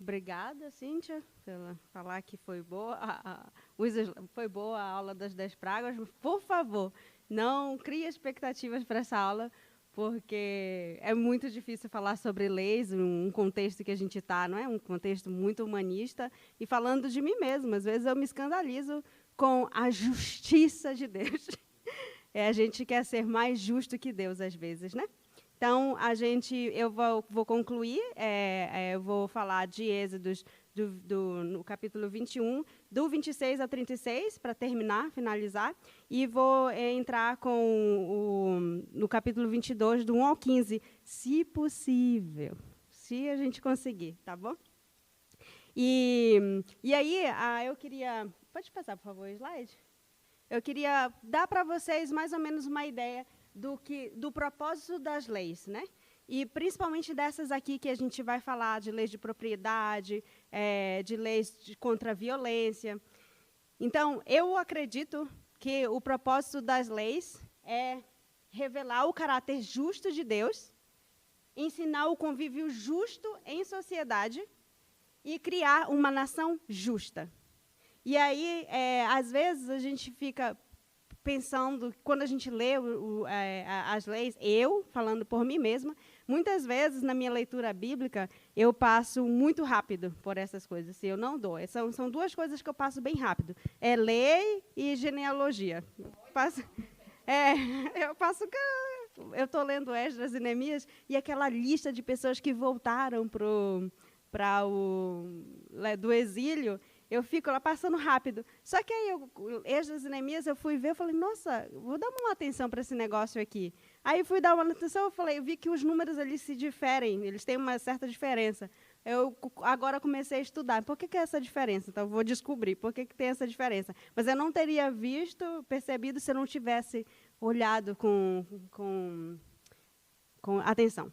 Obrigada, Cíntia, pela falar que foi boa. Foi boa a aula das 10 pragas. Por favor, não crie expectativas para essa aula, porque é muito difícil falar sobre leis, um contexto que a gente está, não é? Um contexto muito humanista. E falando de mim mesma, às vezes eu me escandalizo com a justiça de Deus. A gente quer ser mais justo que Deus, às vezes, né? Então, eu vou concluir, eu vou falar de Êxodos no capítulo 21, do 26 ao 36, para terminar, finalizar, e vou entrar no capítulo 22, do 1 ao 15, se possível, se a gente conseguir, tá bom? E aí, eu queria... Pode passar, por favor, o slide? Eu queria dar para vocês mais ou menos uma ideia do propósito das leis, né? E principalmente dessas aqui que a gente vai falar, de leis de propriedade, de leis contra a violência. Então, eu acredito que o propósito das leis é revelar o caráter justo de Deus, ensinar o convívio justo em sociedade e criar uma nação justa. E aí, às vezes, a gente fica pensando, quando a gente lê as leis, eu, falando por mim mesma, muitas vezes, na minha leitura bíblica, eu passo muito rápido por essas coisas. Eu não dou. São duas coisas que eu passo bem rápido. É lei e genealogia. Eu estou lendo Esdras e Neemias, e aquela lista de pessoas que voltaram do exílio, eu fico lá passando rápido. Só que aí, Esdras e Neemias, eu fui ver, eu falei, nossa, vou dar uma atenção para esse negócio aqui. Aí fui dar uma atenção, eu vi que os números ali se diferem, eles têm uma certa diferença. Eu agora comecei a estudar. Por que é essa diferença? Então, eu vou descobrir por que tem essa diferença. Mas eu não teria percebido, se eu não tivesse olhado com atenção.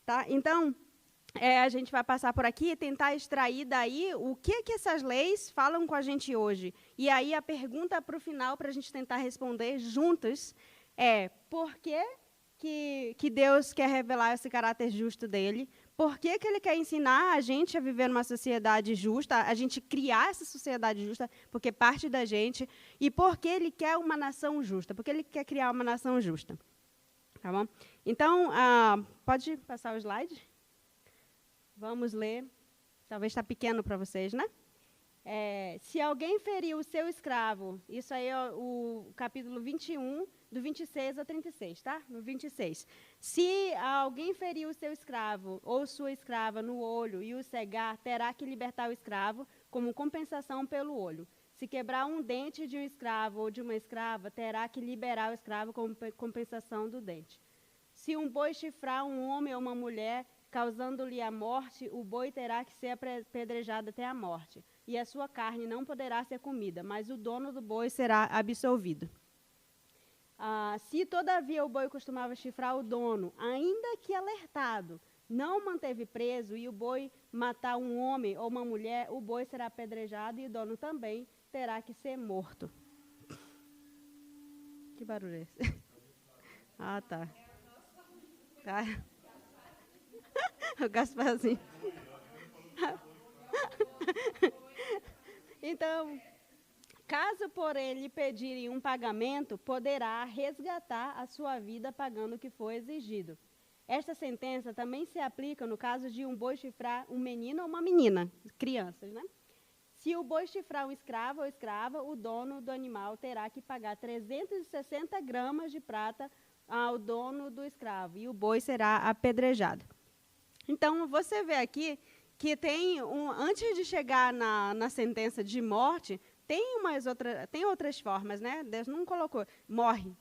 Tá? Então, a gente vai passar por aqui e tentar extrair daí o que essas leis falam com a gente hoje. E aí a pergunta para o final, para a gente tentar responder juntos, é por que Deus quer revelar esse caráter justo dele? Por que ele quer ensinar a gente a viver numa sociedade justa, a gente criar essa sociedade justa, porque parte da gente, e por que ele quer uma nação justa? Porque ele quer criar uma nação justa. Tá bom? Então, pode passar o slide? Vamos ler. Talvez está pequeno para vocês, né? Se alguém feriu o seu escravo, isso aí é o capítulo 21, do 26 a 36, tá? No 26. Se alguém feriu o seu escravo ou sua escrava no olho e o cegar, terá que libertar o escravo como compensação pelo olho. Se quebrar um dente de um escravo ou de uma escrava, terá que liberar o escravo como compensação do dente. Se um boi chifrar um homem ou uma mulher, causando-lhe a morte, o boi terá que ser apedrejado até a morte, e a sua carne não poderá ser comida, mas o dono do boi será absolvido. Se, todavia, o boi costumava chifrar o dono, ainda que alertado, não manteve preso, e o boi matar um homem ou uma mulher, o boi será apedrejado e o dono também terá que ser morto. Que barulho é esse? Tá. Tá. O Gasparzinho. Então, caso, porém, lhe pedirem um pagamento, poderá resgatar a sua vida pagando o que for exigido. Esta sentença também se aplica no caso de um boi chifrar um menino ou uma menina, crianças, né? Se o boi chifrar um escravo ou escrava, o dono do animal terá que pagar 360 gramas de prata ao dono do escravo, e o boi será apedrejado. Então, você vê aqui que antes de chegar na sentença de morte, tem outras formas, né? Deus não colocou, morre,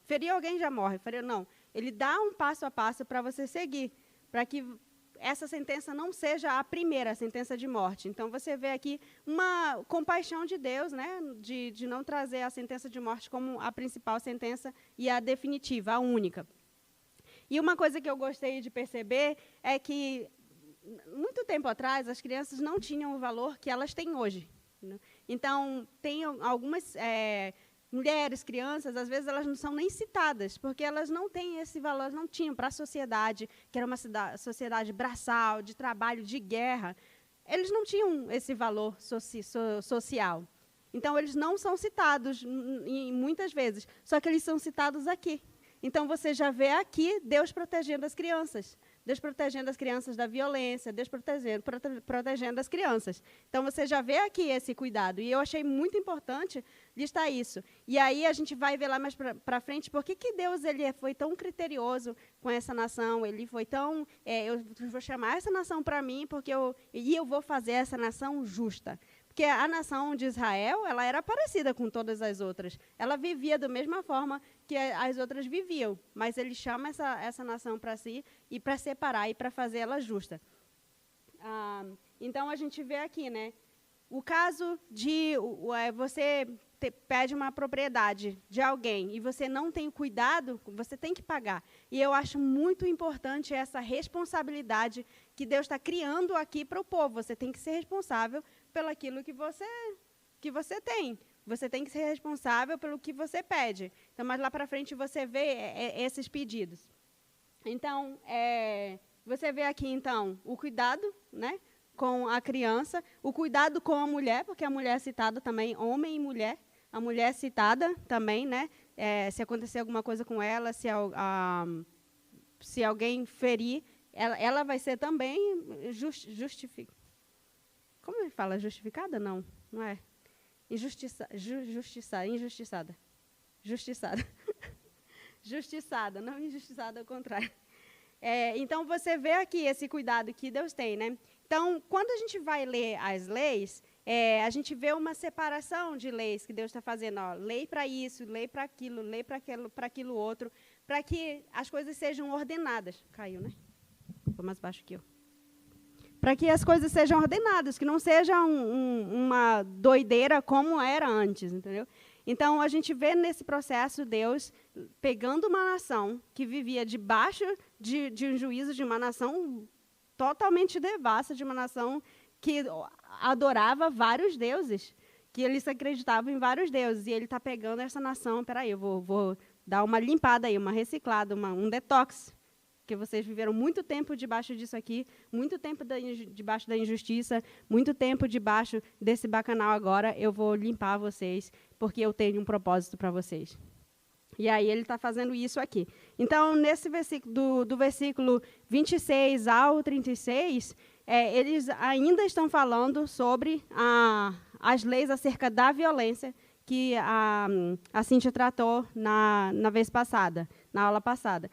ferir alguém já morre, não. Ele dá um passo a passo para você seguir, para que essa sentença não seja a primeira sentença de morte. Então, você vê aqui uma compaixão de Deus, né? De não trazer a sentença de morte como a principal sentença e a definitiva, a única. E uma coisa que eu gostei de perceber é que, muito tempo atrás, as crianças não tinham o valor que elas têm hoje. Né? Então, tem algumas mulheres, crianças, às vezes elas não são nem citadas, porque elas não têm esse valor, não tinham para a sociedade, que era uma sociedade braçal, de trabalho, de guerra. Eles não tinham esse valor social. Então, eles não são citados muitas vezes, só que eles são citados aqui. Então, você já vê aqui Deus protegendo as crianças. Deus protegendo as crianças da violência, Deus protegendo as crianças. Então, você já vê aqui esse cuidado. E eu achei muito importante listar isso. E aí, a gente vai ver lá mais para frente, por que Deus ele foi tão criterioso com essa nação, ele foi tão... eu vou chamar essa nação para mim, porque eu vou fazer essa nação justa. Porque a nação de Israel, ela era parecida com todas as outras. Ela vivia da mesma forma que as outras viviam. Mas ele chama essa nação para si e para separar e para fazer ela justa. Então, a gente vê aqui, né? O caso de você pede uma propriedade de alguém e você não tem cuidado, você tem que pagar. E eu acho muito importante essa responsabilidade que Deus está criando aqui para o povo. Você tem que ser responsável pelo aquilo que você tem. Você tem que ser responsável pelo que você pede. Então, mais lá para frente você vê esses pedidos. Então, você vê aqui, então, o cuidado, né, com a criança, o cuidado com a mulher, porque a mulher é citada também, homem e mulher. A mulher é citada também, né, se acontecer alguma coisa com ela, se alguém ferir, ela vai ser também justificada. Como ele fala? Justificada? Não, não é. Injustiçada. Justiçada. Justiçada, não injustiçada, ao contrário. Então, você vê aqui esse cuidado que Deus tem, né? Então, quando a gente vai ler as leis, a gente vê uma separação de leis que Deus está fazendo. Ó, lei para isso, lei para aquilo outro, para que as coisas sejam ordenadas. Caiu, né? Ficou mais baixo que eu. Para que as coisas sejam ordenadas, que não seja uma doideira como era antes, entendeu? Então, a gente vê nesse processo Deus pegando uma nação que vivia debaixo de um juízo de uma nação totalmente devassa, de uma nação que adorava vários deuses, que eles acreditavam em vários deuses, e ele está pegando essa nação, peraí, eu vou dar uma limpada aí, uma reciclada, um detox, porque vocês viveram muito tempo debaixo disso aqui, muito tempo debaixo da injustiça, muito tempo debaixo desse bacanal. Agora eu vou limpar vocês, porque eu tenho um propósito para vocês. E aí ele está fazendo isso aqui. Então, nesse versículo, do versículo 26 ao 36, eles ainda estão falando sobre as leis acerca da violência que a Cíntia tratou na vez passada, na aula passada.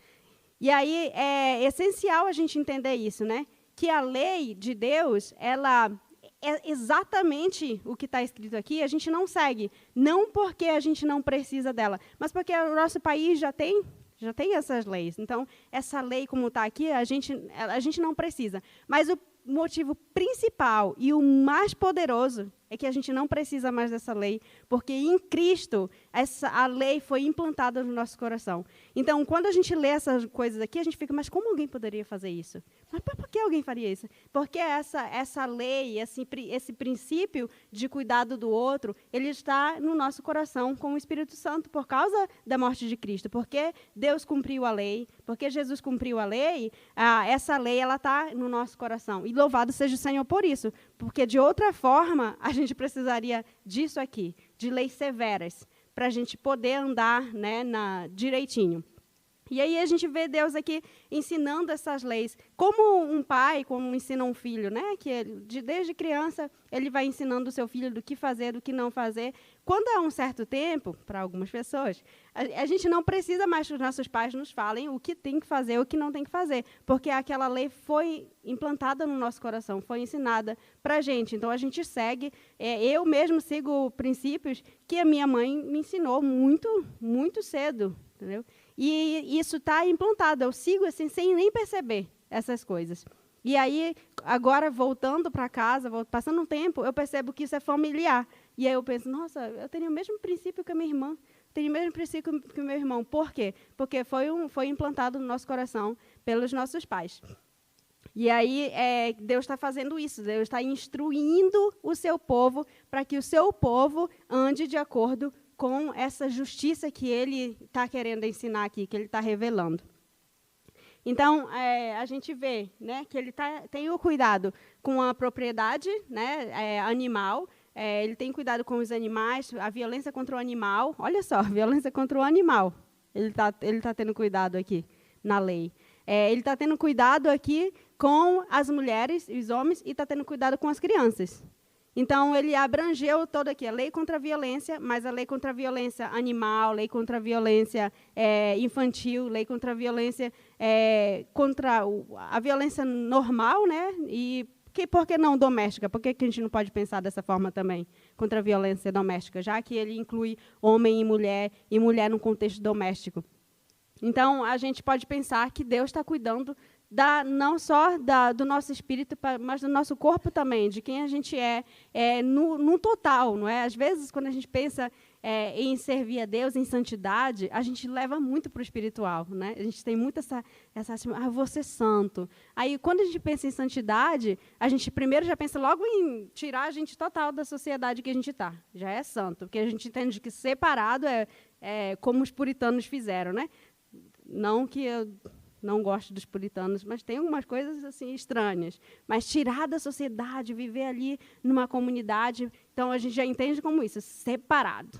E aí é essencial a gente entender isso, né? Que a lei de Deus, ela é exatamente o que está escrito aqui, a gente não segue. Não porque a gente não precisa dela, mas porque o nosso país já tem essas leis. Então, essa lei como está aqui, a gente não precisa. Mas o motivo principal e o mais poderoso é que a gente não precisa mais dessa lei, porque em Cristo a lei foi implantada no nosso coração. Então, quando a gente lê essas coisas aqui, a gente fica, mas como alguém poderia fazer isso? Mas por que alguém faria isso? Porque essa lei, esse princípio de cuidado do outro, ele está no nosso coração com o Espírito Santo por causa da morte de Cristo. Porque Deus cumpriu a lei, porque Jesus cumpriu a lei, essa lei ela está no nosso coração. E louvado seja o Senhor por isso, porque de outra forma a gente precisaria disso aqui, de leis severas, para a gente poder andar, né, direitinho. E aí a gente vê Deus aqui ensinando essas leis, como um pai, como ensina um filho, né? Que desde criança ele vai ensinando o seu filho do que fazer, do que não fazer. Quando há um certo tempo, para algumas pessoas, a gente não precisa mais que os nossos pais nos falem o que tem que fazer, o que não tem que fazer, porque aquela lei foi implantada no nosso coração, foi ensinada para a gente. Então a gente segue. Eu mesmo sigo princípios que a minha mãe me ensinou muito, muito cedo, entendeu? E isso está implantado, eu sigo assim, sem nem perceber essas coisas. E aí, agora, voltando para casa, passando um tempo, eu percebo que isso é familiar. E aí eu penso, nossa, eu tenho o mesmo princípio que a minha irmã, tenho o mesmo princípio que o meu irmão. Por quê? Porque foi implantado no nosso coração pelos nossos pais. E aí, Deus está fazendo isso, Deus está instruindo o seu povo para que o seu povo ande de acordo com essa justiça que ele está querendo ensinar aqui, que ele está revelando. Então, a gente vê, né, que ele tem o cuidado com a propriedade, né, animal, ele tem cuidado com os animais, a violência contra o animal. Olha só, violência contra o animal. Ele tá tendo cuidado aqui na lei. Ele está tendo cuidado aqui com as mulheres e os homens e está tendo cuidado com as crianças. Então, ele abrangeu todo aqui a lei contra a violência, mas a lei contra a violência animal, lei contra a violência infantil, lei contra a violência contra a violência normal, né? E por que não doméstica? Por que a gente não pode pensar dessa forma também, contra a violência doméstica, já que ele inclui homem e mulher no contexto doméstico? Então, a gente pode pensar que Deus está cuidando não só do nosso espírito, mas do nosso corpo também, de quem a gente no total, não é? Às vezes, quando a gente pensa em servir a Deus, em santidade, a gente leva muito para o espiritual, né? A gente tem muito essa vou ser santo. Aí, quando a gente pensa em santidade, a gente primeiro já pensa logo em tirar a gente total da sociedade que a gente está. Já é santo, porque a gente entende que separado é como os puritanos fizeram, né? Não que eu não gosto dos puritanos, mas tem algumas coisas assim estranhas. Mas tirar da sociedade, viver ali numa comunidade, então a gente já entende como isso, separado.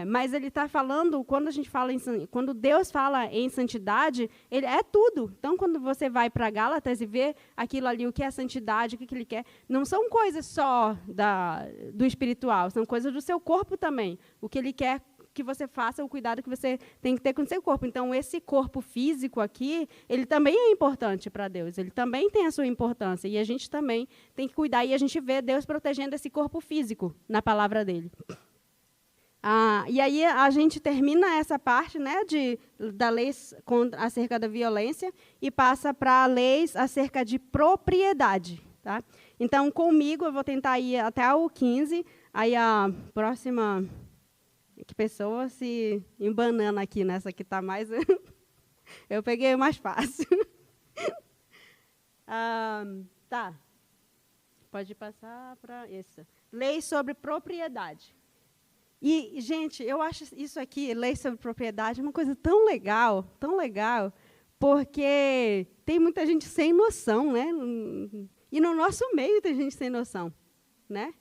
Mas ele está falando, quando Deus fala em santidade, ele é tudo. Então, quando você vai para Gálatas e vê aquilo ali, o que é santidade, o que ele quer, não são coisas só do espiritual, são coisas do seu corpo também. O que ele quer que você faça, o cuidado que você tem que ter com o seu corpo. Então, esse corpo físico aqui, ele também é importante para Deus, ele também tem a sua importância, e a gente também tem que cuidar, e a gente vê Deus protegendo esse corpo físico na palavra dele. E aí a gente termina essa parte, né, da lei acerca da violência e passa para leis acerca de propriedade. Tá? Então, comigo, eu vou tentar ir até o 15, aí a próxima... Que pessoa se embanando aqui, nessa que está mais... Eu peguei o mais fácil. Tá. Pode passar para isso. Lei sobre propriedade. E, gente, eu acho isso aqui, lei sobre propriedade, uma coisa tão legal, porque tem muita gente sem noção, né? E no nosso meio tem gente sem noção, né?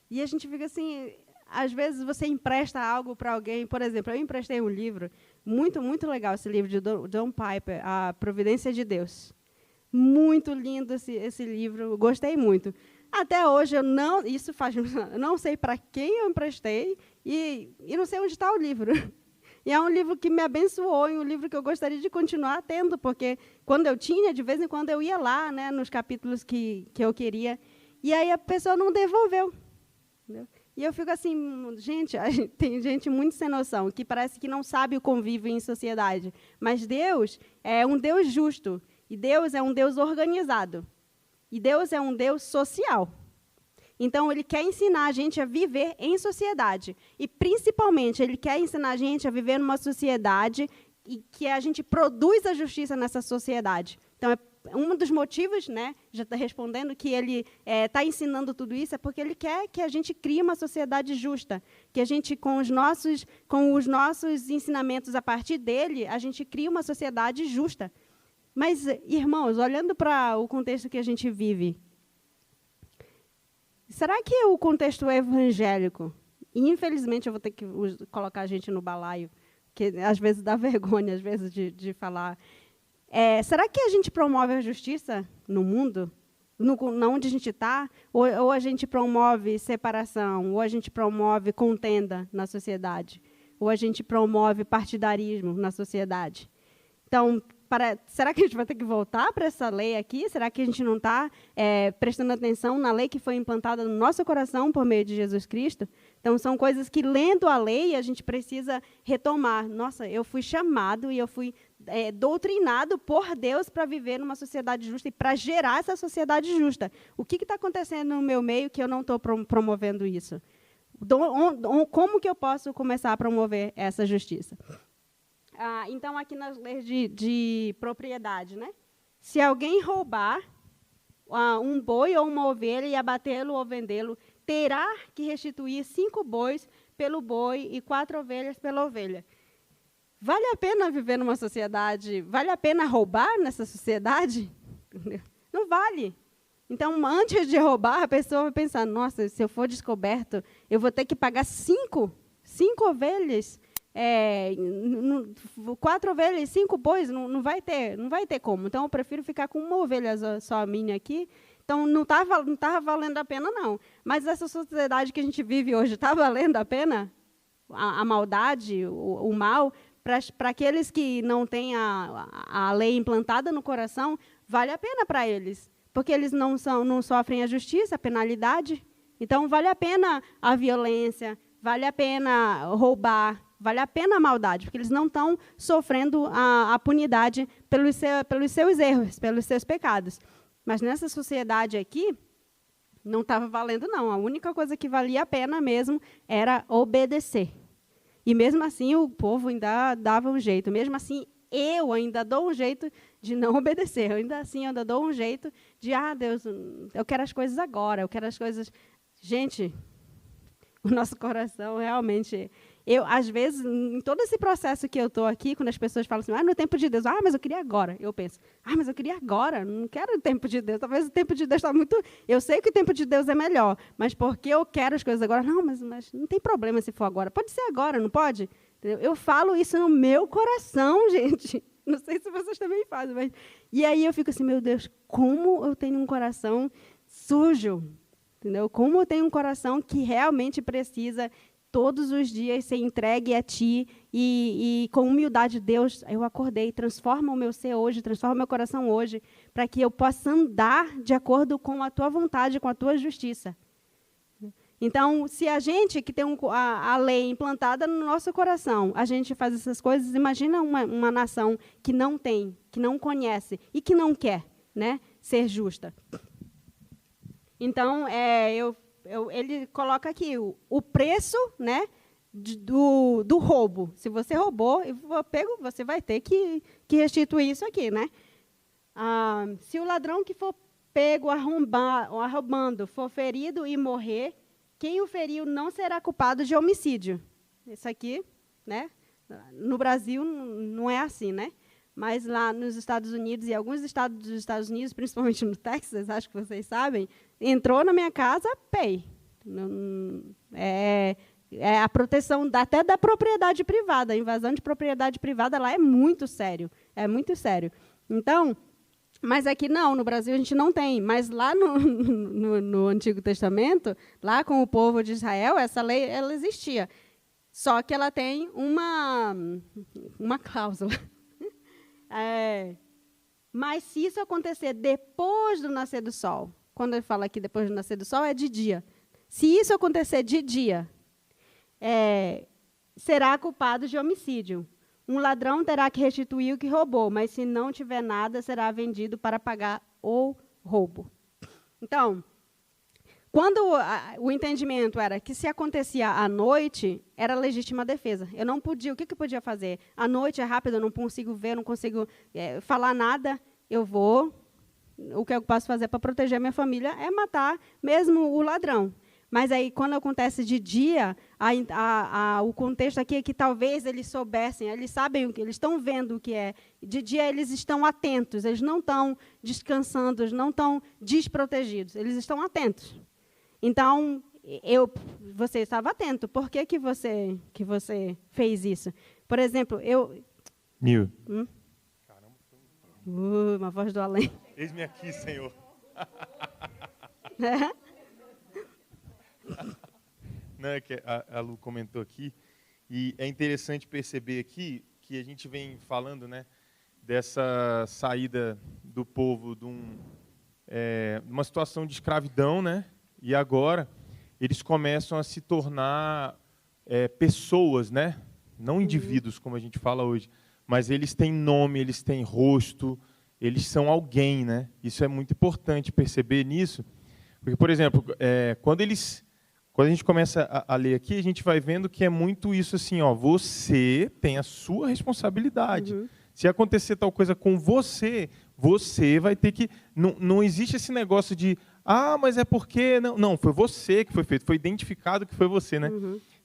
E a gente fica assim... Às vezes você empresta algo para alguém, por exemplo, eu emprestei um livro, muito, muito legal esse livro de John Piper, A Providência de Deus. Muito lindo esse livro, gostei muito. Até hoje eu não sei para quem eu emprestei e não sei onde está o livro. E é um livro que me abençoou, e um livro que eu gostaria de continuar tendo, porque quando eu tinha, de vez em quando eu ia lá, né, nos capítulos que eu queria, e aí a pessoa não devolveu. Entendeu? E eu fico assim, gente, tem gente muito sem noção, que parece que não sabe o convívio em sociedade. Mas Deus é um Deus justo, e Deus é um Deus organizado, e Deus é um Deus social. Então, Ele quer ensinar a gente a viver em sociedade, e, principalmente, Ele quer ensinar a gente a viver numa sociedade e que a gente produz a justiça nessa sociedade. Então, um dos motivos, né, já está respondendo, que ele está ensinando tudo isso, é porque ele quer que a gente crie uma sociedade justa, que a gente, com os nossos ensinamentos a partir dele, a gente crie uma sociedade justa. Mas, irmãos, olhando para o contexto que a gente vive, será que o contexto evangélico, e infelizmente eu vou ter que colocar a gente no balaio, que às vezes dá vergonha, às vezes, de falar... será que a gente promove a justiça no mundo, onde a gente está? Ou a gente promove separação? Ou a gente promove contenda na sociedade? Ou a gente promove partidarismo na sociedade? Então, será que a gente vai ter que voltar para essa lei aqui? Será que a gente não está prestando atenção na lei que foi implantada no nosso coração por meio de Jesus Cristo? Então, são coisas que, lendo a lei, a gente precisa retomar. Nossa, eu fui chamado e eu fui doutrinado por Deus para viver numa sociedade justa e para gerar essa sociedade justa. O que está acontecendo no meu meio que eu não estou promovendo isso? Como que eu posso começar a promover essa justiça? Então, aqui nas leis de propriedade, né? Se alguém roubar um boi ou uma ovelha e abatê-lo ou vendê-lo, terá que restituir 5 bois pelo boi e 4 ovelhas pela ovelha. Vale a pena viver numa sociedade? Vale a pena roubar nessa sociedade? Não vale. Então, antes de roubar, a pessoa vai pensar, nossa, se eu for descoberto, eu vou ter que pagar 5 ovelhas, 4 ovelhas, 5 bois, não vai ter como. Então, eu prefiro ficar com uma ovelha só minha aqui. Então, não tá valendo a pena, não. Mas essa sociedade que a gente vive hoje, está valendo a pena? A maldade, o mal, para aqueles que não têm a lei implantada no coração, vale a pena para eles. Porque eles não sofrem a justiça, a penalidade. Então, vale a pena a violência, vale a pena roubar, vale a pena a maldade, porque eles não estão sofrendo a punidade pelos seus erros, pelos seus pecados. Mas nessa sociedade aqui, não estava valendo, não. A única coisa que valia a pena mesmo era obedecer. E mesmo assim, o povo ainda dava um jeito. Mesmo assim, eu ainda dou um jeito de não obedecer. Ainda dou um jeito de, Deus, eu quero as coisas agora, eu quero as coisas... Gente, o nosso coração realmente... às vezes, em todo esse processo que eu estou aqui, quando as pessoas falam assim, no tempo de Deus, mas eu queria agora. Eu penso, mas eu queria agora, não quero o tempo de Deus. Talvez o tempo de Deus está muito... Eu sei que o tempo de Deus é melhor, mas porque eu quero as coisas agora? Não, mas não tem problema se for agora. Pode ser agora, não pode? Eu falo isso no meu coração, gente. Não sei se vocês também fazem, mas... E aí eu fico assim, meu Deus, como eu tenho um coração sujo, entendeu? Como eu tenho um coração que realmente precisa... todos os dias ser entregue a Ti e com humildade, Deus, eu acordei, transforma o meu ser hoje, transforma o meu coração hoje, para que eu possa andar de acordo com a Tua vontade, com a Tua justiça. Então, se a gente que tem a lei implantada no nosso coração, a gente faz essas coisas, imagina uma nação que não tem, que não conhece e que não quer, né, ser justa. Então, ele coloca aqui o preço, né, do roubo. Se você roubou, você vai ter que restituir isso aqui, né? Se o ladrão que for pego arrombando for ferido e morrer, quem o feriu não será culpado de homicídio. Isso aqui, né? No Brasil não é assim, né? Mas lá nos Estados Unidos e alguns estados dos Estados Unidos, principalmente no Texas, acho que vocês sabem, entrou na minha casa, pay. É a proteção até da propriedade privada. A invasão de propriedade privada lá é muito sério. É muito sério. Então, mas aqui não, no Brasil a gente não tem. Mas lá no Antigo Testamento, lá com o povo de Israel, essa lei ela existia. Só que ela tem uma cláusula. Mas se isso acontecer depois do nascer do sol, quando ele fala aqui depois do nascer do sol, é de dia. Se isso acontecer de dia, será culpado de homicídio. Um ladrão terá que restituir o que roubou, mas se não tiver nada, será vendido para pagar o roubo. Então, quando o entendimento era que se acontecia à noite, era legítima defesa. Eu não podia, o que eu podia fazer? À noite é rápido, eu não consigo ver, não consigo falar nada, o que eu posso fazer para proteger a minha família é matar mesmo o ladrão. Mas aí, quando acontece de dia, o contexto aqui é que talvez eles soubessem, eles sabem o que, eles estão vendo o que é. De dia, eles estão atentos, eles não estão descansando, eles não estão desprotegidos, eles estão atentos. Então, você estava atento. Por que você fez isso? Por exemplo, Nil. Caramba, uma voz do além. Eis-me aqui, Senhor. Não, é que a Lu comentou aqui, e é interessante perceber aqui que a gente vem falando, né, dessa saída do povo de uma situação de escravidão, né, e agora eles começam a se tornar pessoas, né, não indivíduos, como a gente fala hoje, mas eles têm nome, eles têm rosto, eles são alguém, né? Isso é muito importante perceber nisso, porque, por exemplo, quando a gente começa a ler aqui, a gente vai vendo que é muito isso assim, você tem a sua responsabilidade. Uhum. Se acontecer tal coisa com você vai ter que... Não existe esse negócio de, Ah, mas é porque... Não, foi você que foi feito, foi identificado que foi você, né?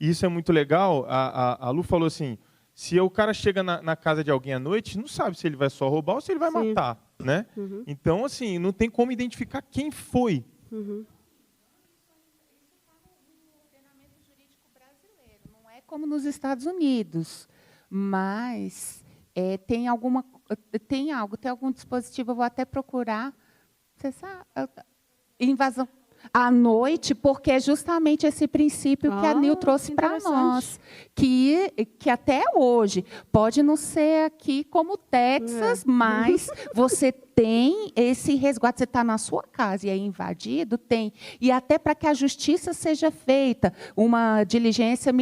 E isso é muito legal. A Lu falou assim, se o cara chega na casa de alguém à noite, não sabe se ele vai só roubar ou se ele vai matar, né? Então, assim, não tem como identificar quem foi. Não é como nos Estados Unidos, mas tem algum dispositivo, eu vou até procurar, você sabe, invasão à noite, porque é justamente esse princípio que a Nil trouxe para nós, que até hoje, pode não ser aqui como Texas, mas você tem esse resguardo, você está na sua casa e é invadido, tem. E até para que a justiça seja feita, uma diligência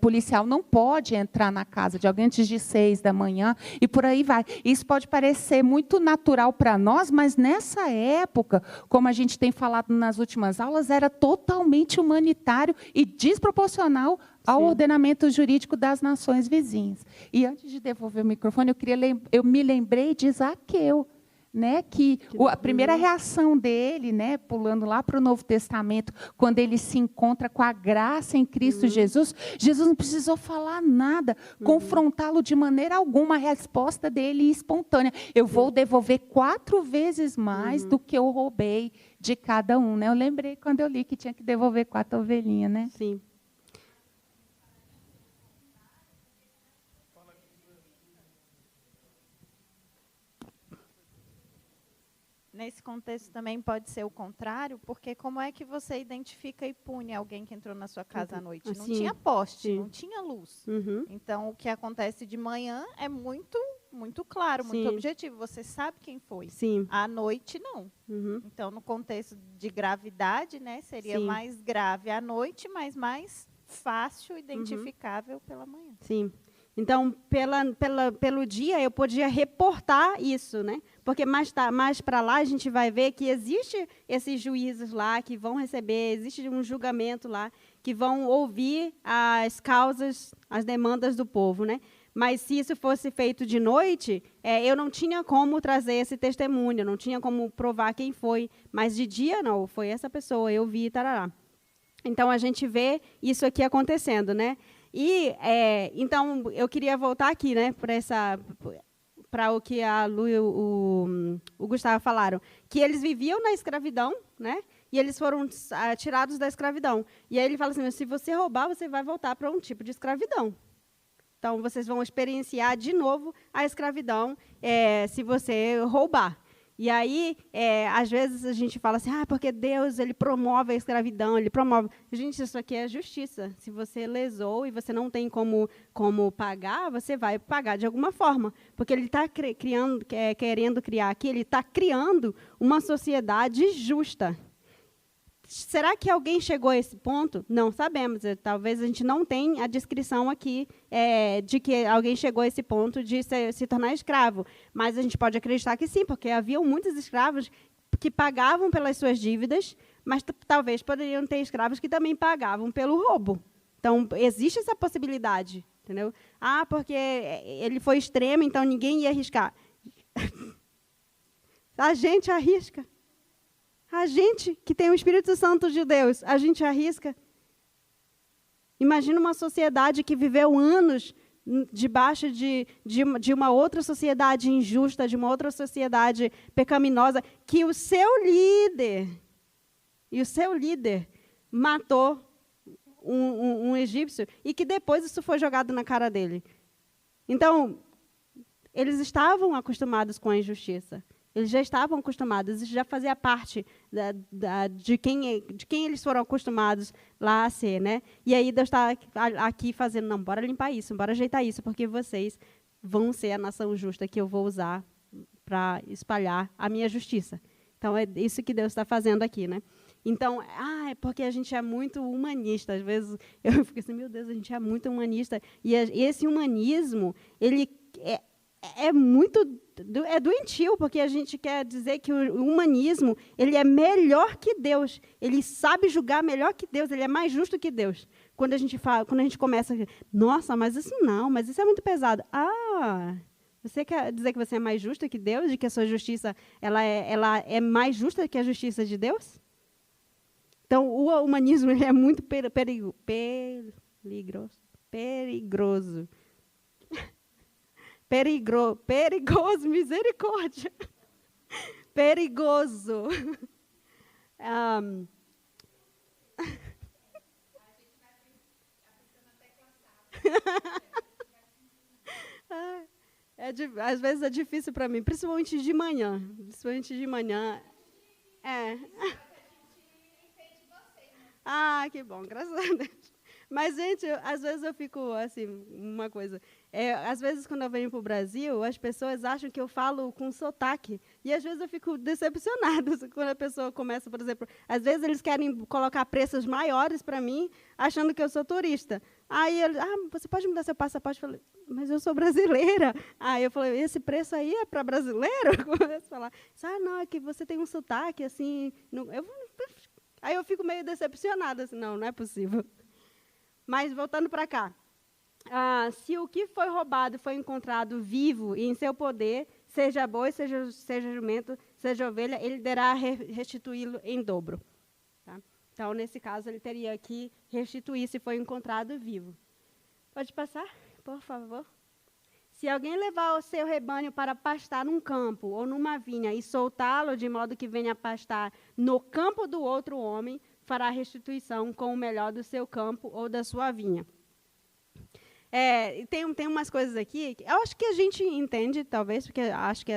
policial não pode entrar na casa de alguém antes de 6 da manhã, e por aí vai. Isso pode parecer muito natural para nós, mas nessa época, como a gente tem falado nas últimas aulas, era totalmente humanitário e desproporcional ao ordenamento jurídico das nações vizinhas. E antes de devolver o microfone, eu me lembrei de Zaqueu, né, que a primeira reação dele, né, pulando lá para o Novo Testamento, quando ele se encontra com a graça em Cristo Jesus, Jesus não precisou falar nada, confrontá-lo de maneira alguma, a resposta dele é espontânea. Eu vou devolver 4 vezes mais do que eu roubei de cada um. Né? Eu lembrei quando eu li que tinha que devolver 4 ovelhinhas. Né? Sim. Nesse contexto também pode ser o contrário, porque como é que você identifica e pune alguém que entrou na sua casa à noite? Não tinha poste, não tinha luz. Então, o que acontece de manhã é muito claro, muito objetivo. Você sabe quem foi. À noite, não. Então, no contexto de gravidade, né, seria mais grave à noite, mas mais fácil identificável pela manhã. Sim. Então, pelo dia, eu podia reportar isso, né? Porque mais para lá a gente vai ver que existe esses juízes lá que vão receber, existe um julgamento lá, que vão ouvir as causas, as demandas do povo, né? Mas se isso fosse feito de noite, eu não tinha como trazer esse testemunho, não tinha como provar quem foi. Mas de dia, não, foi essa pessoa, eu vi, tarará. Então, a gente vê isso aqui acontecendo, né? E, então, eu queria voltar aqui, né, para o que a Lu e o Gustavo falaram, que eles viviam na escravidão, né, e eles foram tirados da escravidão. E aí ele fala assim, se você roubar, você vai voltar para um tipo de escravidão. Então, vocês vão experienciar de novo a escravidão se você roubar. E aí, às vezes, a gente fala assim, porque Deus ele promove a escravidão, ele promove... Gente, isso aqui é justiça. Se você lesou e você não tem como pagar, você vai pagar de alguma forma. Porque ele está querendo criar aqui, ele está criando uma sociedade justa. Será que alguém chegou a esse ponto? Não sabemos. Talvez a gente não tenha a descrição aqui de que alguém chegou a esse ponto de se tornar escravo. Mas a gente pode acreditar que sim, porque haviam muitos escravos que pagavam pelas suas dívidas, mas talvez poderiam ter escravos que também pagavam pelo roubo. Então, existe essa possibilidade. Entendeu? Porque ele foi extremo, então ninguém ia arriscar. A gente arrisca. A gente, que tem o Espírito Santo de Deus, a gente arrisca. Imagina uma sociedade que viveu anos debaixo de uma outra sociedade injusta, de uma outra sociedade pecaminosa, que o seu líder matou um egípcio e que depois isso foi jogado na cara dele. Então, eles estavam acostumados com a injustiça. Eles já estavam acostumados, isso já fazia parte de quem eles foram acostumados lá a ser, né? E aí Deus está aqui fazendo, não, bora limpar isso, bora ajeitar isso, porque vocês vão ser a nação justa que eu vou usar para espalhar a minha justiça. Então, é isso que Deus está fazendo aqui, né? Então, é porque a gente é muito humanista. Às vezes, eu fico assim, meu Deus, a gente é muito humanista. E esse humanismo, ele é muito doentio, porque a gente quer dizer que o humanismo ele é melhor que Deus, ele sabe julgar melhor que Deus, ele é mais justo que Deus. Quando a gente começa, nossa, mas isso é muito pesado. Você quer dizer que você é mais justo que Deus, de que a sua justiça ela é mais justa que a justiça de Deus? Então, o humanismo ele é muito perigoso. Perigoso, misericórdia. Perigoso. Às vezes é difícil para mim, principalmente de manhã. Que bom, graças a Deus. Mas, gente, às vezes eu fico, assim, uma coisa. Às vezes, quando eu venho para o Brasil, as pessoas acham que eu falo com sotaque. E, às vezes, eu fico decepcionada quando a pessoa começa, por exemplo... Às vezes, eles querem colocar preços maiores para mim, achando que eu sou turista. Aí, eles, você pode me dar seu passaporte? Eu falei, mas eu sou brasileira. Aí, eu falei, esse preço aí é para brasileiro? Eu começo a falar, não, é que você tem um sotaque, assim... Aí, eu fico meio decepcionada, assim, não é possível. Mas, voltando para cá, se o que foi roubado foi encontrado vivo e em seu poder, seja boi, seja jumento, seja ovelha, ele deverá restituí-lo em dobro. Tá? Então, nesse caso, ele teria que restituir se foi encontrado vivo. Pode passar, por favor? Se alguém levar o seu rebanho para pastar num campo ou numa vinha e soltá-lo de modo que venha pastar no campo do outro homem, fará restituição com o melhor do seu campo ou da sua vinha. Tem umas coisas aqui, que eu acho que a gente entende, talvez, porque acho que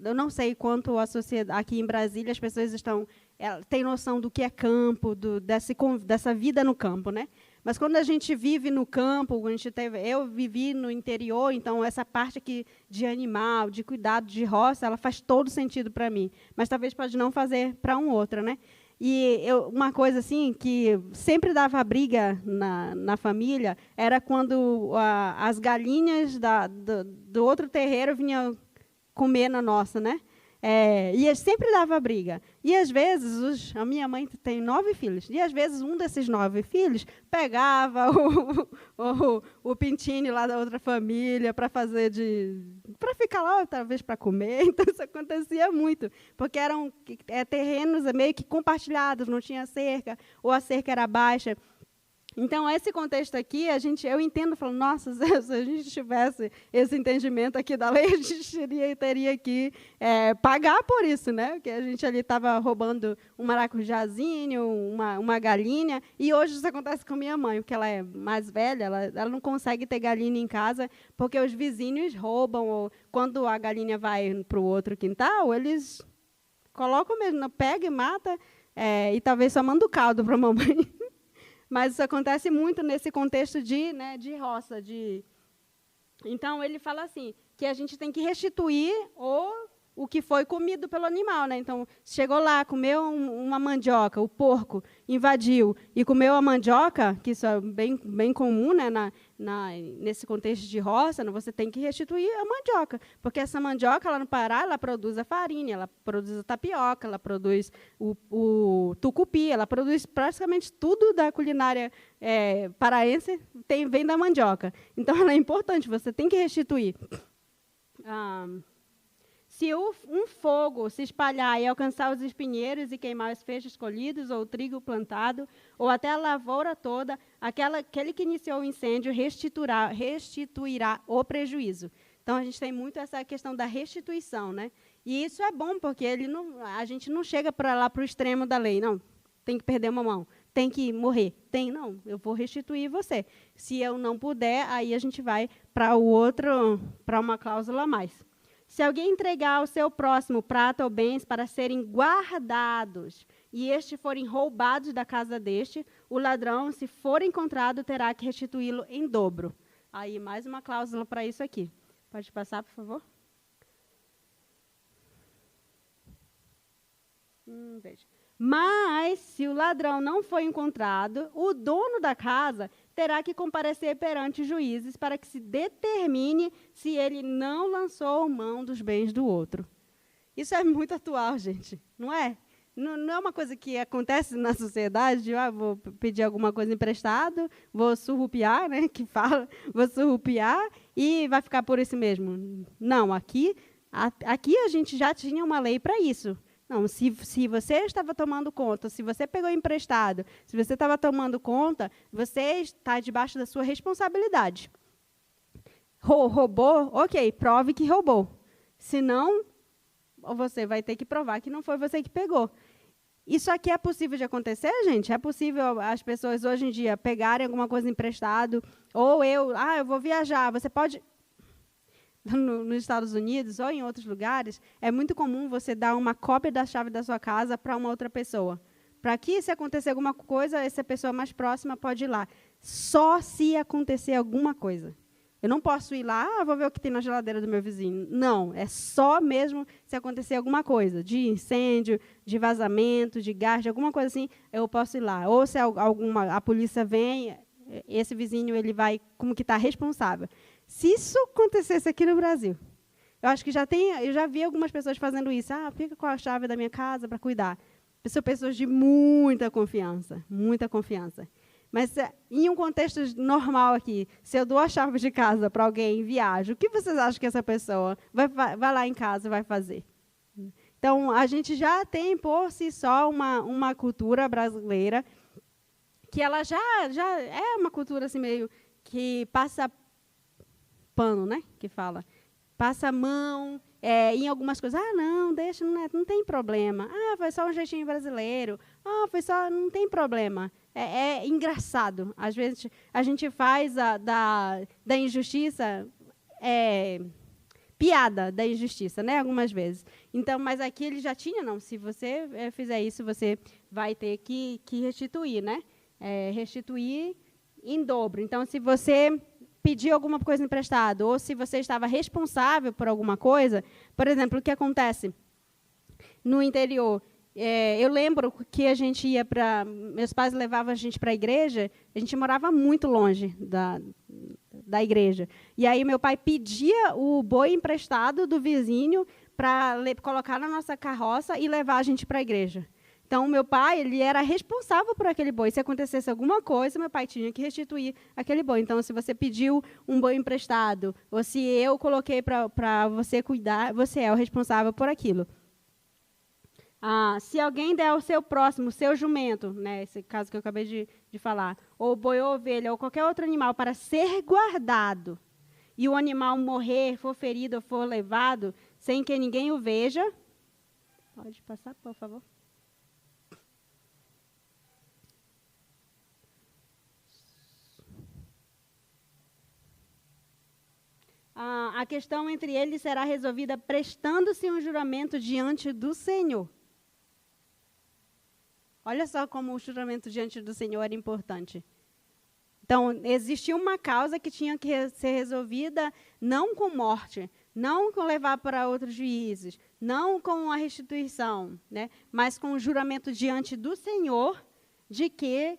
eu não sei quanto a sociedade, aqui em Brasília, as pessoas têm noção do que é campo, dessa vida no campo, né? Mas quando a gente vive no campo, eu vivi no interior, então essa parte aqui de animal, de cuidado de roça, ela faz todo sentido para mim. Mas talvez pode não fazer para um outro, né? E uma coisa assim que sempre dava briga na família era quando as galinhas do outro terreiro vinham comer na nossa, né? E sempre dava briga. E, às vezes, a minha mãe tem 9 filhos, e, às vezes, um desses 9 filhos pegava o pintinho lá da outra família para ficar lá, talvez, para comer. Então, isso acontecia muito, porque eram terrenos meio que compartilhados, não tinha cerca, ou a cerca era baixa. Então, esse contexto aqui, eu entendo, falo, nossa, se a gente tivesse esse entendimento aqui da lei, a gente teria que pagar por isso, né? Porque a gente ali estava roubando um maracujazinho, uma galinha, e hoje isso acontece com minha mãe, porque ela é mais velha, ela não consegue ter galinha em casa, porque os vizinhos roubam, ou quando a galinha vai para o outro quintal, eles colocam mesmo, pega e mata, e talvez só manda o caldo para a mamãe. Mas isso acontece muito nesse contexto de roça. Então, ele fala assim, que a gente tem que restituir o que foi comido pelo animal. Né? Então, chegou lá, comeu uma mandioca, o porco invadiu e comeu a mandioca, que isso é bem comum, né, nesse contexto de roça, você tem que restituir a mandioca, porque essa mandioca, lá no Pará, ela produz a farinha, ela produz a tapioca, ela produz o tucupi, ela produz praticamente tudo da culinária paraense, vem da mandioca. Então, ela é importante, você tem que restituir. Se um fogo se espalhar e alcançar os espinheiros e queimar os feixes colhidos, ou o trigo plantado, ou até a lavoura toda, aquele que iniciou o incêndio restituirá o prejuízo. Então, a gente tem muito essa questão da restituição, né? E isso é bom, porque a gente não chega lá para o extremo da lei, não, tem que perder uma mão, tem que morrer. Não, eu vou restituir você. Se eu não puder, aí a gente vai para uma cláusula a mais. Se alguém entregar ao seu próximo prata ou bens para serem guardados, e estes forem roubados da casa deste, o ladrão, se for encontrado, terá que restituí-lo em dobro. Aí, mais uma cláusula para isso aqui. Pode passar, por favor? Veja. Mas, se o ladrão não for encontrado, o dono da casa terá que comparecer perante os juízes para que se determine se ele não lançou mão dos bens do outro. Isso é muito atual, gente, não é? Não é uma coisa que acontece na sociedade, de vou pedir alguma coisa emprestado, vou surrupiar, né, que fala, vou surrupiar e vai ficar por isso mesmo. Não, aqui a gente já tinha uma lei para isso. Não, se você estava tomando conta, se você pegou emprestado, se você estava tomando conta, você está debaixo da sua responsabilidade. Roubou? Ok, prove que roubou. Se não, você vai ter que provar que não foi você que pegou. Isso aqui é possível de acontecer, gente? É possível as pessoas hoje em dia pegarem alguma coisa emprestado, ou eu vou viajar. Você pode, nos Estados Unidos ou em outros lugares, é muito comum você dar uma cópia da chave da sua casa para uma outra pessoa. Para que, se acontecer alguma coisa, essa pessoa mais próxima pode ir lá. Só se acontecer alguma coisa. Eu não posso ir lá, vou ver o que tem na geladeira do meu vizinho. Não, é só mesmo se acontecer alguma coisa, de incêndio, de vazamento, de gás, de alguma coisa assim, eu posso ir lá. Ou se a polícia vem, esse vizinho ele vai como que está responsável. Se isso acontecesse aqui no Brasil, eu acho que eu já vi algumas pessoas fazendo isso. Fica com a chave da minha casa para cuidar. São pessoas de muita confiança, muita confiança. Mas, em um contexto normal aqui, se eu dou a chave de casa para alguém em viagem, o que vocês acham que essa pessoa vai lá em casa e vai fazer? Então, a gente já tem, por si só, uma cultura brasileira que ela já é uma cultura assim, meio que passa pano, né? Que fala. Passa a mão em algumas coisas. Não, deixa, não tem problema. Foi só um jeitinho brasileiro. Foi só, não tem problema. É engraçado. Às vezes, a gente faz da injustiça piada da injustiça, né? Algumas vezes. Então, mas aqui ele já tinha, não. Se você fizer isso, você vai ter que restituir, né? Restituir em dobro. Então, se você pediu alguma coisa emprestada, ou se você estava responsável por alguma coisa, por exemplo, o que acontece no interior? Eu lembro que a gente ia meus pais levavam a gente para a igreja, a gente morava muito longe da igreja. E aí meu pai pedia o boi emprestado do vizinho para colocar na nossa carroça e levar a gente para a igreja. Então, meu pai ele era responsável por aquele boi. Se acontecesse alguma coisa, meu pai tinha que restituir aquele boi. Então, se você pediu um boi emprestado, ou se eu coloquei para você cuidar, você é o responsável por aquilo. Se alguém der ao seu próximo, seu jumento, né, esse caso que eu acabei de falar, ou boi ou ovelha, ou qualquer outro animal, para ser guardado, e o animal morrer, for ferido ou for levado, sem que ninguém o veja... Pode passar, por favor. A questão entre eles será resolvida prestando-se um juramento diante do Senhor. Olha só como o juramento diante do Senhor era importante. Então, existia uma causa que tinha que ser resolvida não com morte, não com levar para outros juízes, não com a restituição, né, mas com o juramento diante do Senhor de que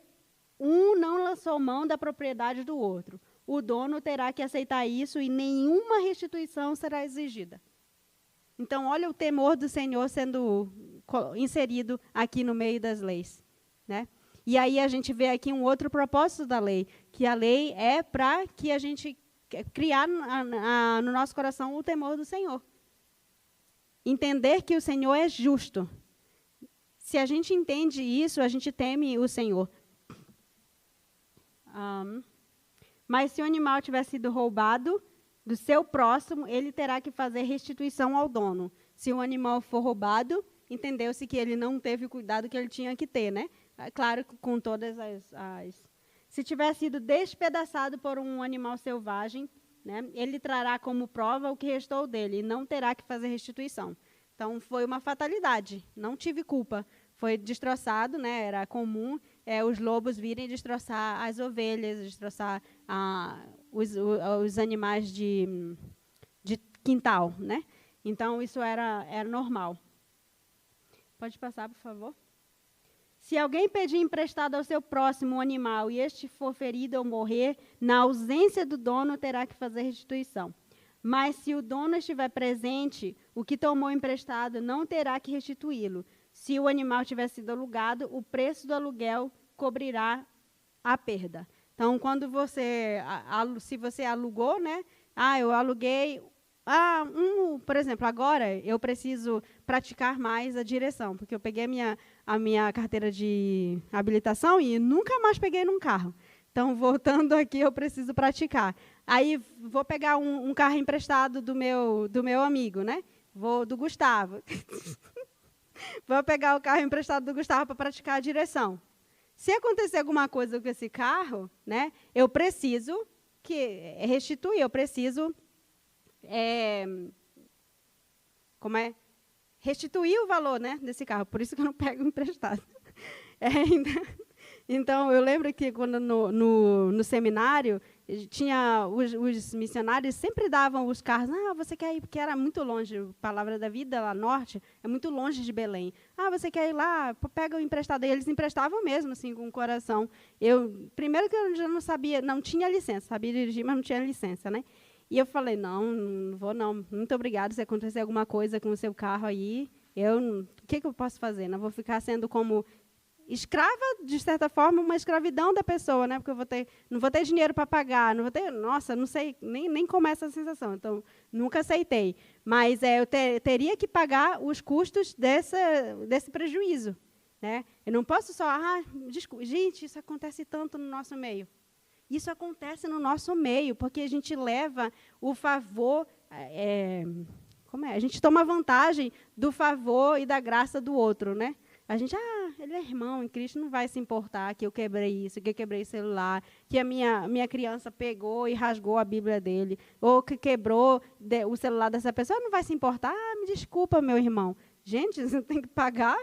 um não lançou mão da propriedade do outro. O dono terá que aceitar isso e nenhuma restituição será exigida. Então, olha o temor do Senhor sendo inserido aqui no meio das leis, né? E aí a gente vê aqui um outro propósito da lei, que a lei é para que a gente criar no nosso coração o temor do Senhor. Entender que o Senhor é justo. Se a gente entende isso, a gente teme o Senhor. Mas se o animal tiver sido roubado do seu próximo, ele terá que fazer restituição ao dono. Se o animal for roubado, entendeu-se que ele não teve o cuidado que ele tinha que ter, né? Claro, com todas as... Se tiver sido despedaçado por um animal selvagem, né, ele trará como prova o que restou dele e não terá que fazer restituição. Então, foi uma fatalidade, não tive culpa. Foi destroçado, né, era comum os lobos virem destroçar as ovelhas, destroçar os animais de quintal, né? Então, isso era normal. Pode passar, por favor. Se alguém pedir emprestado ao seu próximo um animal e este for ferido ou morrer, na ausência do dono, terá que fazer restituição. Mas se o dono estiver presente, o que tomou emprestado não terá que restituí-lo. Se o animal tiver sido alugado, o preço do aluguel cobrirá a perda. Então, quando se você alugou, né? Eu aluguei por exemplo, agora eu preciso praticar mais a direção, porque eu peguei a minha carteira de habilitação e nunca mais peguei num carro. Então, voltando aqui, eu preciso praticar. Aí, vou pegar um carro emprestado do meu amigo, né? Do Gustavo. Vou pegar o carro emprestado do Gustavo para praticar a direção. Se acontecer alguma coisa com esse carro, né, eu preciso restituir, eu preciso restituir o valor, né, desse carro. Por isso que eu não pego emprestado. Então, eu lembro que quando no seminário, tinha os missionários sempre davam os carros. Você quer ir, porque era muito longe, Palavra da Vida, lá norte, é muito longe de Belém. Você quer ir lá, pega o emprestado. E eles emprestavam mesmo, assim, com o coração. Primeiro que eu já não sabia, não tinha licença, sabia dirigir, mas não tinha licença, né? E eu falei, não vou não, muito obrigado, se acontecer alguma coisa com o seu carro aí, o que eu posso fazer? Não vou ficar sendo como escrava, de certa forma, uma escravidão da pessoa, né? Porque não vou ter dinheiro para pagar, não sei, nem começa a sensação. Então, nunca aceitei. Mas eu teria que pagar os custos desse prejuízo, né? Eu não posso só, desculpa, gente, isso acontece tanto no nosso meio. Isso acontece no nosso meio, porque a gente leva o favor, a gente toma vantagem do favor e da graça do outro, né? A gente, ele é irmão em Cristo, não vai se importar que eu quebrei isso, que eu quebrei o celular, que a minha criança pegou e rasgou a Bíblia dele, ou que quebrou o celular dessa pessoa, não vai se importar. Me desculpa, meu irmão. Gente, você tem que pagar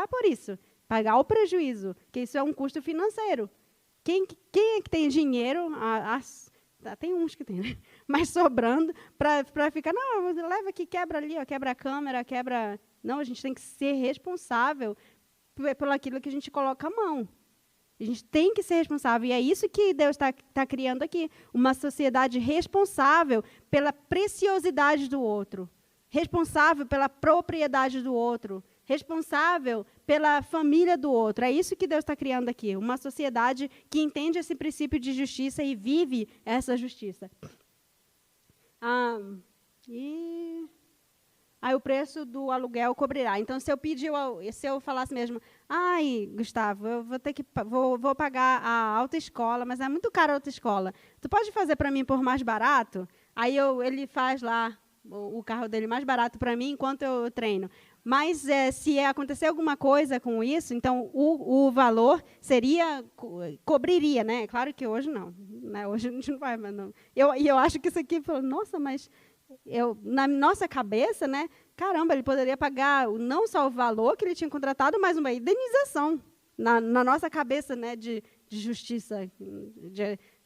por isso, pagar o prejuízo, que isso é um custo financeiro. Quem é que tem dinheiro, tem uns que tem, né? Mas sobrando, para ficar, leva aqui, quebra ali, quebra a câmera, quebra... Não, a gente tem que ser responsável pelo aquilo que a gente coloca a mão. A gente tem que ser responsável. E é isso que Deus está criando aqui. Uma sociedade responsável pela preciosidade do outro. Responsável pela propriedade do outro. Responsável pela família do outro. É isso que Deus está criando aqui. Uma sociedade que entende esse princípio de justiça e vive essa justiça. Aí o preço do aluguel cobrirá. Então, se eu falasse mesmo, Gustavo, eu vou pagar a autoescola, mas é muito caro a autoescola. Tu pode fazer para mim por mais barato? Aí ele faz lá o carro dele mais barato para mim enquanto eu treino. Mas se acontecer alguma coisa com isso, então o valor cobriria, né? Claro que hoje não, né? Hoje a gente não vai, mas não. Eu acho que isso aqui, nossa, mas na nossa cabeça, né? Caramba, ele poderia pagar não só o valor que ele tinha contratado, mas uma indenização na nossa cabeça, né? De justiça,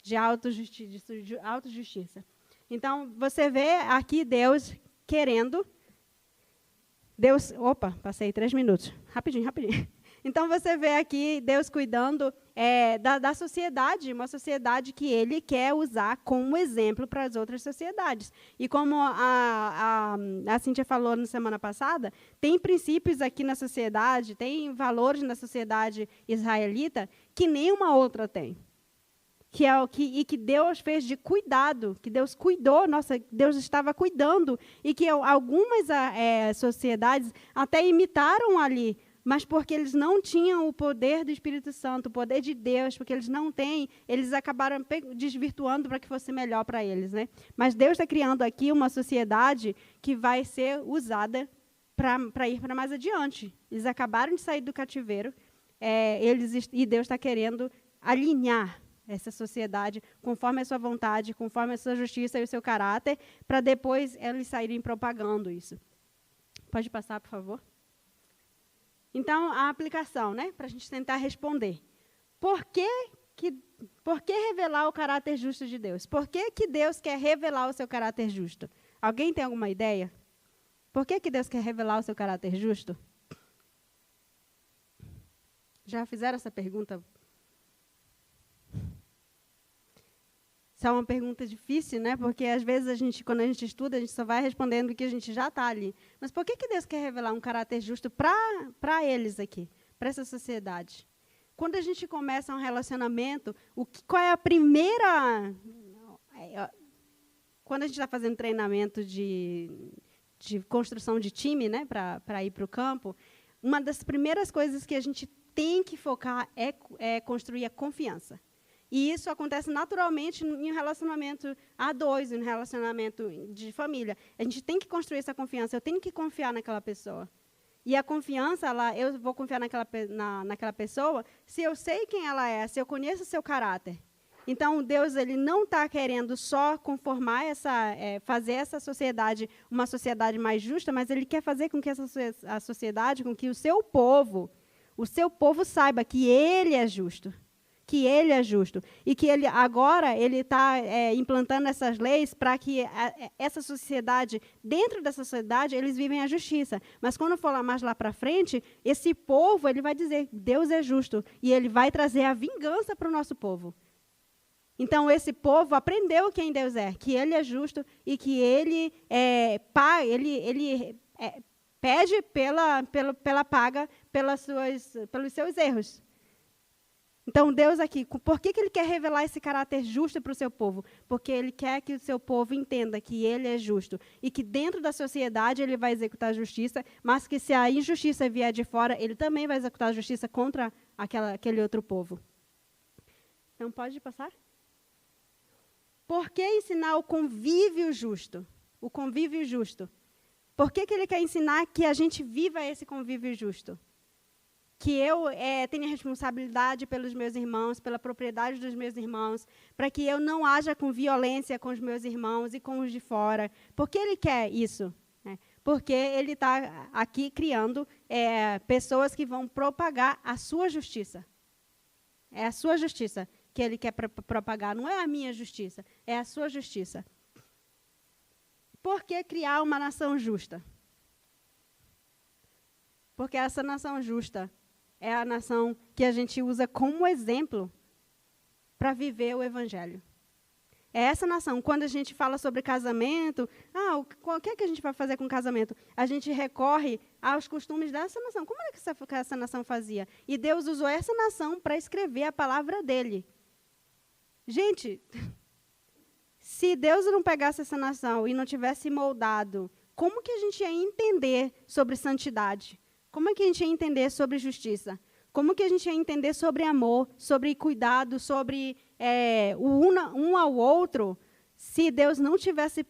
de autojustiça. Então, você vê aqui Deus querendo. Passei 3 minutos. Rapidinho. Então, você vê aqui Deus cuidando da sociedade, uma sociedade que Ele quer usar como exemplo para as outras sociedades. E como a Cíntia falou na semana passada, tem princípios aqui na sociedade, tem valores na sociedade israelita que nenhuma outra tem. E que Deus fez de cuidado, que Deus cuidou, Deus estava cuidando, e que algumas sociedades até imitaram ali, mas porque eles não tinham o poder do Espírito Santo, o poder de Deus, porque eles não têm, eles acabaram desvirtuando para que fosse melhor para eles, né? Mas Deus está criando aqui uma sociedade que vai ser usada para ir para mais adiante. Eles acabaram de sair do cativeiro, e Deus está querendo alinhar essa sociedade conforme a sua vontade, conforme a sua justiça e o seu caráter, para depois eles saírem propagando isso. Pode passar, por favor? Então, a aplicação, né, para a gente tentar responder. Por que revelar o caráter justo de Deus? Por que Deus quer revelar o seu caráter justo? Alguém tem alguma ideia? Por que Deus quer revelar o seu caráter justo? Já fizeram essa pergunta? Isso é uma pergunta difícil, né? Porque, às vezes, quando a gente estuda, a gente só vai respondendo o que a gente já está ali. Mas por que Deus quer revelar um caráter justo para eles aqui, para essa sociedade? Quando a gente começa um relacionamento, qual é a primeira quando a gente está fazendo treinamento de construção de time, né, para ir para o campo, uma das primeiras coisas que a gente tem que focar é construir a confiança. E isso acontece naturalmente em um relacionamento a dois, em um relacionamento de família. A gente tem que construir essa confiança, eu tenho que confiar naquela pessoa. E a confiança, eu vou confiar naquela pessoa se eu sei quem ela é, se eu conheço o seu caráter. Então, Deus ele não está querendo só conformar fazer essa sociedade uma sociedade mais justa, mas Ele quer fazer com que a sociedade, com que o seu povo saiba que Ele é justo. Que Ele é justo. E que agora Ele está implantando essas leis para que essa sociedade, dentro dessa sociedade, eles vivem a justiça. Mas quando for mais lá para frente, esse povo ele vai dizer, Deus é justo. E Ele vai trazer a vingança para o nosso povo. Então, esse povo aprendeu quem Deus é, que Ele é justo e que Ele pede pela paga pelos seus erros. Então, Deus aqui, por que Ele quer revelar esse caráter justo para o seu povo? Porque Ele quer que o seu povo entenda que Ele é justo e que dentro da sociedade Ele vai executar a justiça, mas que se a injustiça vier de fora, Ele também vai executar a justiça contra aquele outro povo. Então, pode passar? Por que ensinar o convívio justo? O convívio justo. Por que Ele quer ensinar que a gente viva esse convívio justo? Que eu tenha responsabilidade pelos meus irmãos, pela propriedade dos meus irmãos, para que eu não haja com violência com os meus irmãos e com os de fora. Por que Ele quer isso? Porque Ele está aqui criando pessoas que vão propagar a sua justiça. É a sua justiça que Ele quer propagar, não é a minha justiça, é a sua justiça. Por que criar uma nação justa? Porque essa nação justa é a nação que a gente usa como exemplo para viver o Evangelho. É essa nação. Quando a gente fala sobre casamento, o que é que a gente vai fazer com casamento? A gente recorre aos costumes dessa nação. Como é que essa nação fazia? E Deus usou essa nação para escrever a palavra dele. Gente, se Deus não pegasse essa nação e não tivesse moldado, como que a gente ia entender sobre santidade? Como é que a gente ia entender sobre justiça? Como que a gente ia entender sobre amor, sobre cuidado, sobre um ao outro, se Deus não tivesse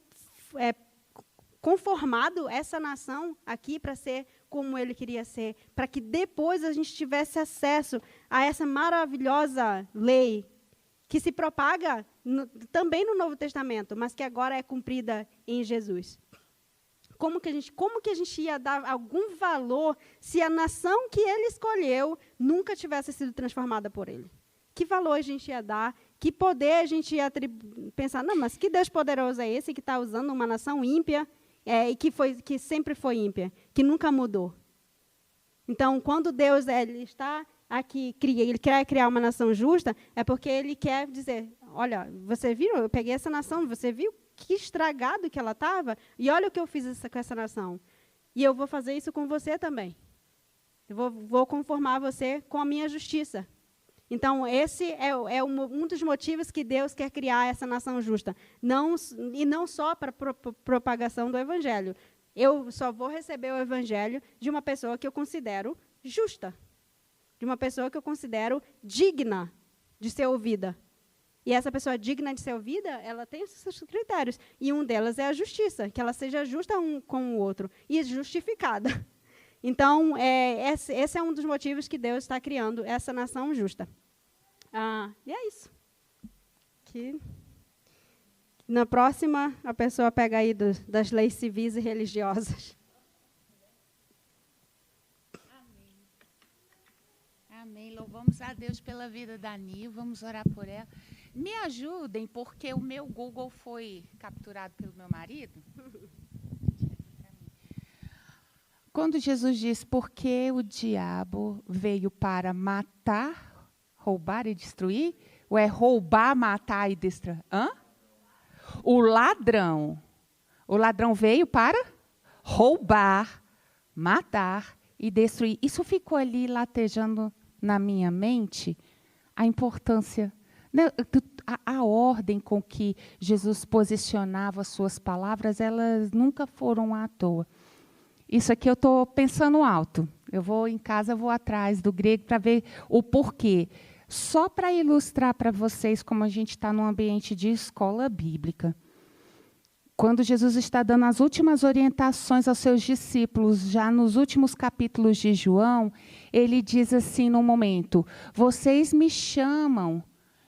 conformado essa nação aqui para ser como Ele queria ser, para que depois a gente tivesse acesso a essa maravilhosa lei que se propaga também no Novo Testamento, mas que agora é cumprida em Jesus. Como que a gente ia dar algum valor se a nação que Ele escolheu nunca tivesse sido transformada por Ele? Que valor a gente ia dar? Que poder a gente ia pensar, não, mas que Deus poderoso é esse que está usando uma nação ímpia e que sempre foi ímpia, que nunca mudou? Então, quando Deus ele está aqui, Ele quer criar uma nação justa, é porque Ele quer dizer, olha, você viu, eu peguei essa nação, você viu que estragado que ela estava? E olha o que eu fiz com essa nação. E eu vou fazer isso com você também. Eu vou conformar você com a minha justiça. Então, esse é um dos motivos que Deus quer criar essa nação justa. E não só para propagação do Evangelho. Eu só vou receber o Evangelho de uma pessoa que eu considero justa. De uma pessoa que eu considero digna de ser ouvida. E essa pessoa digna de ser ouvida, ela tem os seus critérios. E um delas é a justiça, que ela seja justa um com o outro e justificada. Então, esse é um dos motivos que Deus está criando essa nação justa. E é isso. Na próxima, a pessoa pega aí das leis civis e religiosas. Amém. Louvamos a Deus pela vida da Nil. Vamos orar por ela. Me ajudem, porque o meu Google foi capturado pelo meu marido. Quando Jesus diz, porque o diabo veio para matar, roubar e destruir, ou é roubar, matar e destruir? O ladrão veio para roubar, matar e destruir. Isso ficou ali latejando na minha mente, a importância A ordem com que Jesus posicionava as suas palavras, elas nunca foram à toa. Isso aqui eu estou pensando alto. Eu vou em casa, eu vou atrás do grego para ver o porquê. Só para ilustrar para vocês como a gente está num ambiente de escola bíblica. Quando Jesus está dando as últimas orientações aos seus discípulos, já nos últimos capítulos de João, ele diz assim no momento: vocês me chamam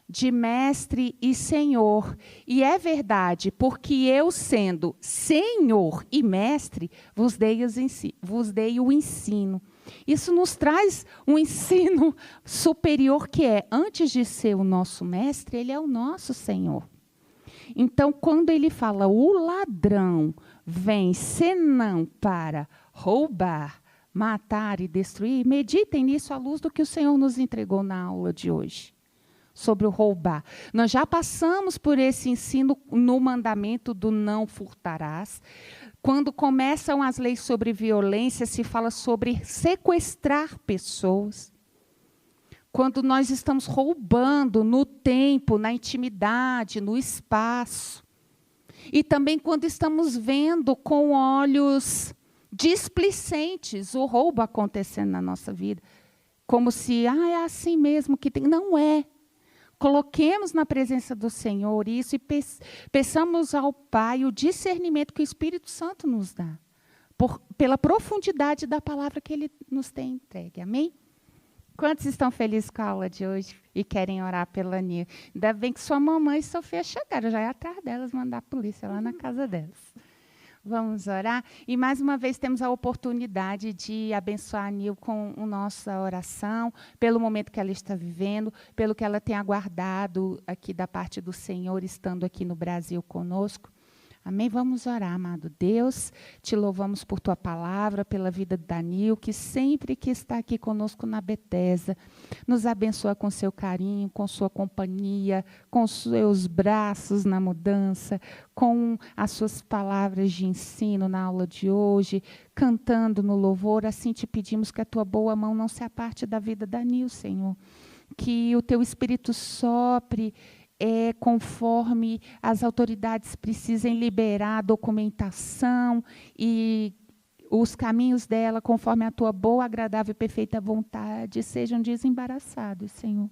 de mestre e senhor. E é verdade, porque eu, sendo senhor e mestre, vos dei o ensino. Isso nos traz um ensino superior que é, antes de ser o nosso mestre, ele é o nosso senhor. Então, quando ele fala, o ladrão vem senão para roubar, matar e destruir, meditem nisso à luz do que o Senhor nos entregou na aula de hoje. Sobre o roubar. Nós já passamos por esse ensino no mandamento do não furtarás. Quando começam as leis sobre violência, se fala sobre sequestrar pessoas. Quando nós estamos roubando no tempo, na intimidade, no espaço. E também quando estamos vendo com olhos displicentes o roubo acontecendo na nossa vida. Como se, é assim mesmo que tem. Não é. Coloquemos na presença do Senhor isso e peçamos ao Pai o discernimento que o Espírito Santo nos dá, pela profundidade da palavra que Ele nos tem entregue. Amém? Quantos estão felizes com a aula de hoje e querem orar pela Nil? Ainda bem que sua mamãe e Sofia chegaram, já é atrás delas mandar a polícia lá na casa delas. Vamos orar. E, mais uma vez, temos a oportunidade de abençoar a Nil com a nossa oração, pelo momento que ela está vivendo, pelo que ela tem aguardado aqui da parte do Senhor, estando aqui no Brasil conosco. Amém? Vamos orar, amado Deus. Te louvamos por tua palavra, pela vida de Danil, que sempre que está aqui conosco na Betesda, nos abençoa com seu carinho, com sua companhia, com seus braços na mudança, com as suas palavras de ensino na aula de hoje, cantando no louvor. Assim te pedimos que a tua boa mão não se aparte da vida de Danil, Senhor. Que o teu Espírito sopre conforme as autoridades precisem liberar a documentação e os caminhos dela, conforme a tua boa, agradável e perfeita vontade, sejam desembaraçados, Senhor.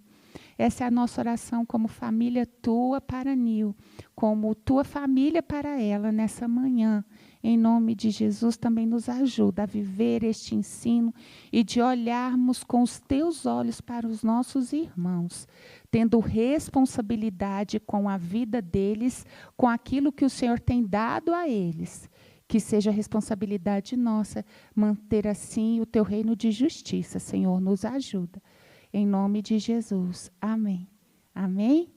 Essa é a nossa oração como família tua para Nil, como tua família para ela nessa manhã. Em nome de Jesus, também nos ajuda a viver este ensino e de olharmos com os teus olhos para os nossos irmãos, tendo responsabilidade com a vida deles, com aquilo que o Senhor tem dado a eles. Que seja responsabilidade nossa manter assim o teu reino de justiça. Senhor, nos ajuda. Em nome de Jesus. Amém. Amém.